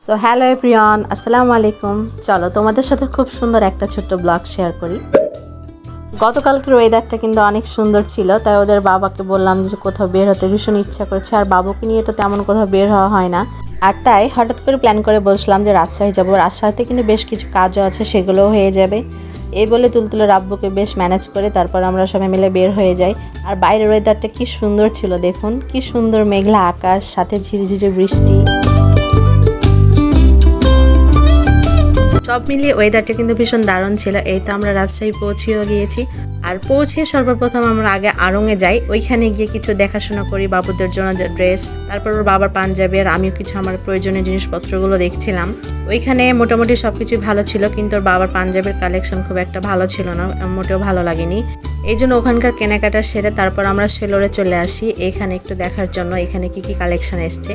So hello everyone, আসসালামু আলাইকুম। চলো তোমাদের সাথে খুব সুন্দর একটা ছোট্ট ব্লগ শেয়ার করি। গতকালকের ওয়েদারটা কিন্তু অনেক সুন্দর ছিল, তাই ওদের বাবাকে বললাম যে কোথাও বের হতে ভীষণ ইচ্ছা করছে, আর বাবুকে নিয়ে তো তেমন কোথাও বের হওয়া হয় না। আর তাই হঠাৎ করে প্ল্যান করে বসলাম যে রাজশাহী যাবো। রাজশাহীতে কিন্তু বেশ কিছু কাজও আছে, সেগুলোও হয়ে যাবে। এই বলে তুলতুলের আব্বুকে বেশ ম্যানেজ করে তারপর আমরা সবাই মিলে বের হয়ে যাই। আর বাইরের ওয়েদারটা কি সুন্দর ছিল দেখুন, কি সুন্দর মেঘলা আকাশ, সাথে ঝিরিঝিরি বৃষ্টি। সব মিলিয়ে ওয়েদারটা কিন্তু ভীষণ দারুণ ছিল। এই তো আমরা রাজশাহী পৌঁছেও গিয়েছি। আর পৌঁছে সর্বপ্রথম আমরা আগে আড়ংয়ে যাই, ওইখানে গিয়ে কিছু দেখাশোনা করি, বাবুদের জন্য যে ড্রেস, তারপর ওর বাবার পাঞ্জাবি, আর আমিও কিছু আমার প্রয়োজনীয় জিনিসপত্রগুলো দেখছিলাম। ওইখানে মোটামুটি সব কিছুই ভালো ছিল, কিন্তু ওর বাবার পাঞ্জাবির কালেকশন খুব একটা ভালো ছিল না, মোটেও ভালো লাগেনি। এই জন্য ওখানকার কেনাকাটা সেরে তারপর আমরা সেলোরে চলে আসি এখানে একটু দেখার জন্য এখানে কি কি কালেকশন এসছে।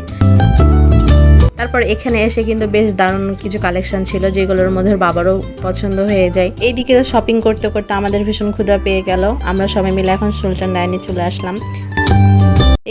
তারপর এখানে এসে কিন্তু বেশ দারুণ কিছু কালেকশন ছিল, যেগুলোর মধ্যে বাবারও পছন্দ হয়ে যায়। এইদিকে শপিং করতে করতে আমাদের ভীষণ ক্ষুধা পেয়ে গেল। আমরা সবাই মিলে এখন সুলতান ডাইনে চলে আসলাম।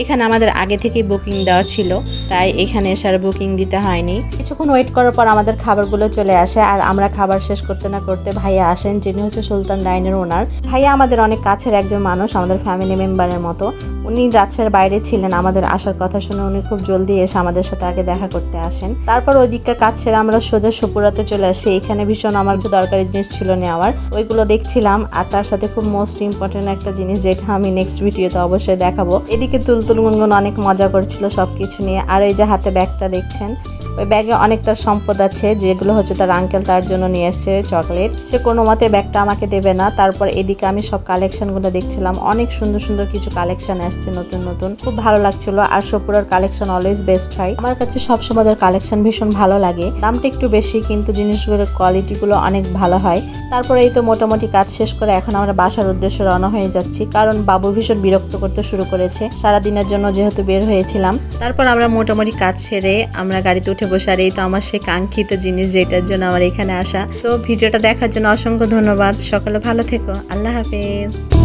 এখানে আমাদের আগে থেকেই বুকিং দেওয়া ছিল, তাই এখানে এসে আর বুকিং দিতে হয়নি। কিছুক্ষণ ওয়েট করার পর আমাদের খাবারগুলো চলে আসে, আর আমরা খাবার শেষ করতে না করতে ভাইয়া আসেন, যিনি হচ্ছে সুলতান ডাইনের ওনার। ভাইয়া আমাদের অনেক কাছের একজন মানুষ, আমাদের ফ্যামিলি মেম্বারের মতো। উনি রাজশাহীর বাইরে ছিলেন, আমাদের আসার কথা শুনে উনি খুব জলদি এসে আমাদের সাথে আগে দেখা করতে আসেন। তারপর ওই দিককার কাজ ছেড়ে আমরা সোজা সপুরাতে চলে আসি। এখানে ভীষণ আমার কিছু দরকারি জিনিস ছিল নেওয়ার, ওইগুলো দেখছিলাম। আর তার সাথে খুব মোস্ট ইম্পর্টেন্ট একটা জিনিস, যেটা আমি নেক্সট ভিডিওতে অবশ্যই দেখাবো। এদিকে তুলতুল গুনগুন অনেক মজা করছিল সবকিছু নিয়ে। আর এই যে হাতে ব্যাগটা দেখছেন, ওই ব্যাগে অনেক তার সম্পদ আছে, যেগুলো হচ্ছে তার আঙ্কেল তার জন্য নিয়ে এসছে চকলেট। সে কোনো মতে ব্যাগটা আমাকে দেবে না। তারপর এদিকে আমি সব কালেকশনগুলো দেখছিলাম, অনেক সুন্দর সুন্দর কিছু কালেকশন আসছে নতুন নতুন, খুব ভালো লাগছিল। আর সপুরার কালেকশন অলওয়েজ বেস্ট হয়, আমার কাছে সবসময় ওদের কালেকশন ভীষণ ভালো লাগে। দামটা একটু বেশি, কিন্তু জিনিসগুলোর কোয়ালিটিগুলো অনেক ভালো হয়। তারপরে এই তো মোটামুটি কাজ শেষ করে এখন আমরা বাসার উদ্দেশ্যে রওনা হয়ে যাচ্ছি, কারণ বাবু ভীষণ বিরক্ত করতে শুরু করেছে সারাদিনের জন্য যেহেতু বের হয়েছিলাম। তারপর আমরা মোটামুটি কাজ সেরে আমরা গাড়িতে উঠে বসে, আর এই তো আমার সেই কাঙ্ক্ষিত জিনিস যেটার জন্য আমার এখানে আসা। সো ভিডিওটা দেখার জন্য অসংখ্য ধন্যবাদ। সকলে ভালো থেকো, আল্লাহ হাফেজ।